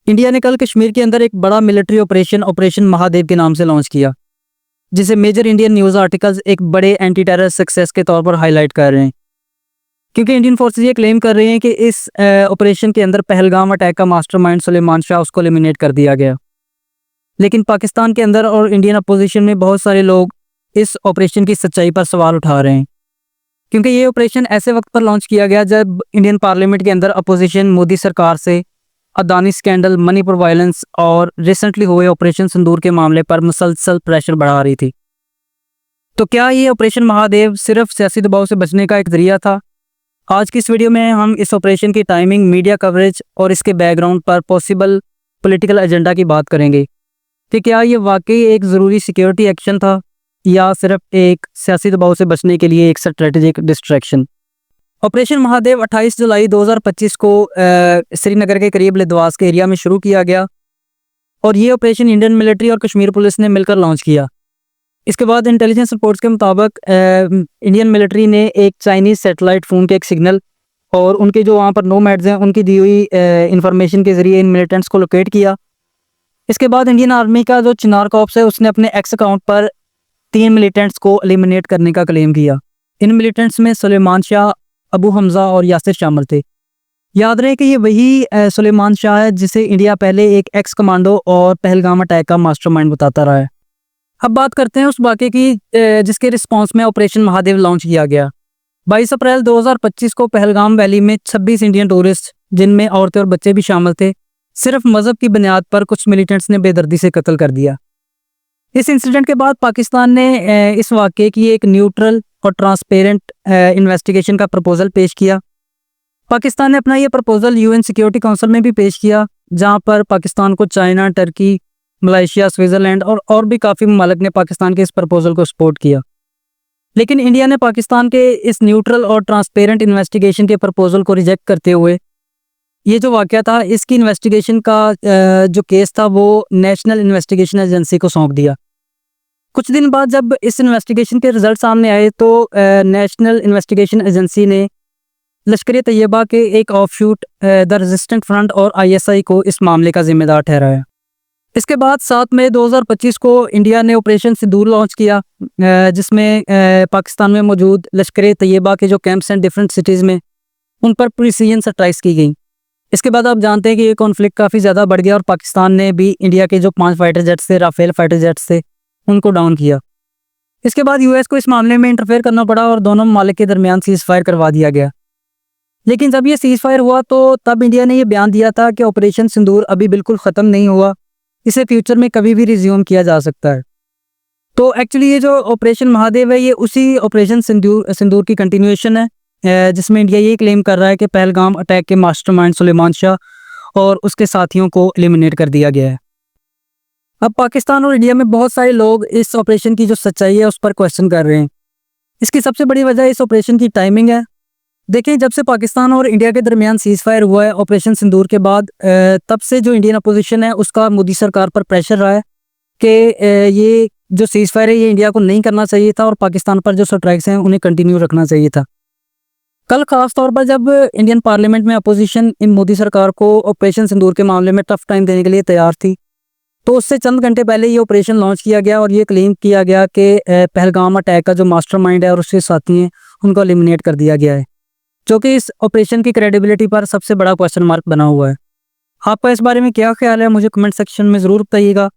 India ने कल कश्मीर के अंदर एक बड़ा मिलिट्री ऑपरेशन ऑपरेशन महादेव के नाम से लॉन्च किया, जिसे मेजर इंडियन न्यूज़ आर्टिकल्स एक बड़े एंटी टेरर सक्सेस के तौर पर हाईलाइट कर रहे हैं। क्योंकि इंडियन फोर्सेस ये क्लेम कर रहे हैं कि इस ऑपरेशन के अंदर पहलगाम अटैक का मास्टरमाइंड सुलेमान शाह उसको एलिमिनेट कर दिया गया। लेकिन पाकिस्तान के अंदर और इंडियन अपोजिशन में बहुत सारे लोग इस ऑपरेशन की सच्चाई पर सवाल उठा रहे हैं, क्योंकि ये ऑपरेशन ऐसे वक्त पर लॉन्च किया गया जब इंडियन पार्लियामेंट के अंदर अपोजिशन मोदी सरकार से अदानी स्कैंडल, मणिपुर वायलेंस और रिसेंटली हुए ऑपरेशन सिंदूर के मामले पर मुसलसल प्रेशर बढ़ा रही थी। तो क्या ये ऑपरेशन महादेव सिर्फ सियासी दबाव से बचने का एक जरिया था? आज की इस वीडियो में हम इस ऑपरेशन की टाइमिंग, मीडिया कवरेज और इसके बैकग्राउंड पर पॉसिबल पॉलिटिकल एजेंडा की बात करेंगे कि क्या ये वाकई एक ज़रूरी सिक्योरिटी एक्शन था या सिर्फ एक सियासी दबाव से बचने के लिए एक स्ट्रेटेजिक डिस्ट्रैक्शन। ऑपरेशन महादेव 28 जुलाई 2025 को श्रीनगर के करीब लिद्वास के एरिया में शुरू किया गया और ये ऑपरेशन इंडियन मिलिट्री और कश्मीर पुलिस ने मिलकर लॉन्च किया। इसके बाद इंटेलिजेंस रिपोर्ट्स के मुताबिक इंडियन मिलिट्री ने एक चाइनीज़ सैटेलाइट फ़ोन के एक सिग्नल और उनके जो वहाँ पर नोमैड्स हैं उनकी दी हुई इंफॉर्मेशन के ज़रिए इन मिलिटेंट्स को लोकेट किया। इसके बाद इंडियन आर्मी का जो चिनार कॉर्प्स है उसने अपने एक्स अकाउंट पर 3 मिलिटेंट्स को एलिमिनेट करने का क्लेम किया। इन मिलिटेंट्स में सुलेमान शाह, अबू हमजा और यासिर शामिल थे। याद रहे कि ये वही सुलेमान शाह है जिसे इंडिया पहले एक एक्स कमांडो और पहलगाम अटैक का मास्टरमाइंड बताता रहा है। अब बात करते हैं उस वाक़े की जिसके रिस्पांस में ऑपरेशन महादेव लॉन्च किया गया। 22 अप्रैल 2025 को पहलगाम वैली में 26 इंडियन टूरिस्ट, जिनमें औरतें और बच्चे भी शामिल थे, सिर्फ मज़हब की बुनियाद पर कुछ मिलिटेंट्स ने बेदर्दी से कत्ल कर दिया। इस इंसिडेंट के बाद पाकिस्तान ने इस वाक़े की एक न्यूट्रल और ट्रांसपेरेंट इन्वेस्टिगेशन का प्रपोजल पेश किया। पाकिस्तान ने अपना ये प्रपोजल यूएन सिक्योरिटी काउंसिल में भी पेश किया, जहां पर पाकिस्तान को चाइना, टर्की, मलेशिया, स्विट्ज़रलैंड और भी काफ़ी ममालिक ने पाकिस्तान के इस प्रपोजल को सपोर्ट किया। लेकिन इंडिया ने पाकिस्तान के इस न्यूट्रल और ट्रांसपेरेंट इन्वेस्टिगेशन के प्रपोजल को रिजेक्ट करते हुए ये जो वाक़या था, इसकी इन्वेस्टिगेशन का जो केस था वो नेशनल इन्वेस्टिगेशन एजेंसी को सौंप दिया। कुछ दिन बाद जब इस इन्वेस्टिगेशन के रिजल्ट सामने आए तो नेशनल इन्वेस्टिगेशन एजेंसी ने लश्कर तैयबा के एक ऑफशूट द रेजिस्टेंट फ्रंट और आईएसआई को इस मामले का जिम्मेदार ठहराया। इसके बाद 7 मई 2025 को इंडिया ने ऑपरेशन सिंदूर लॉन्च किया, जिसमें पाकिस्तान में मौजूद लश्कर तैयबा के जो कैंप्स हैं डिफरेंट सिटीज़ में, उन पर प्रिसीजन स्ट्राइक्स की गई। इसके बाद आप जानते हैं कि ये कॉन्फ्लिक्ट काफ़ी ज़्यादा बढ़ गया और पाकिस्तान ने भी इंडिया के जो 5 फाइटर जेट्स थे, राफेल फाइटर जेट्स थे, उनको डाउन किया। इसके बाद यूएस को इस मामले में इंटरफेयर करना पड़ा और दोनों ममालिक के दरमियान सीज़ फायर करवा दिया गया। लेकिन जब ये सीज़ फायर हुआ तो तब इंडिया ने ये बयान दिया था कि ऑपरेशन सिंदूर अभी बिल्कुल ख़त्म नहीं हुआ, इसे फ्यूचर में कभी भी रिज्यूम किया जा सकता है। तो एक्चुअली ये जो ऑपरेशन महादेव है ये उसी ऑपरेशन सिंदूर की कंटिन्यूएशन है, जिसमें इंडिया ये क्लेम कर रहा है कि पहलगाम अटैक के मास्टरमाइंड सुलेमान शाह और उसके साथियों को एलिमिनेट कर दिया गया है। अब पाकिस्तान और इंडिया में बहुत सारे लोग इस ऑपरेशन की जो सच्चाई है उस पर क्वेश्चन कर रहे हैं। इसकी सबसे बड़ी वजह इस ऑपरेशन की टाइमिंग है। देखें, जब से पाकिस्तान और इंडिया के दरमियान सीज़ फायर हुआ है ऑपरेशन सिंदूर के बाद, तब से जो इंडियन अपोजिशन है उसका मोदी सरकार पर प्रेशर रहा है कि ये जो सीज़ फायर है ये इंडिया को नहीं करना चाहिए था और पाकिस्तान पर जो स्ट्राइक्स हैं उन्हें कंटिन्यू रखना चाहिए था। कल खास तौर पर जब इंडियन पार्लियामेंट में अपोजिशन इन मोदी सरकार को ऑपरेशन सिंदूर के मामले में टफ टाइम देने के लिए तैयार थी, तो उससे चंद घंटे पहले ये ऑपरेशन लॉन्च किया गया और ये क्लेम किया गया कि पहलगाम अटैक का जो मास्टरमाइंड है और उसके साथी हैं उनको एलिमिनेट कर दिया गया है, जो कि इस ऑपरेशन की क्रेडिबिलिटी पर सबसे बड़ा क्वेश्चन मार्क बना हुआ है। आपका इस बारे में क्या ख्याल है, मुझे कमेंट सेक्शन में ज़रूर बताइएगा।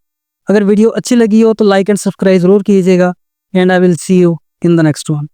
अगर वीडियो अच्छी लगी हो तो लाइक एंड सब्सक्राइब ज़रूर कीजिएगा and I will see you in the next one.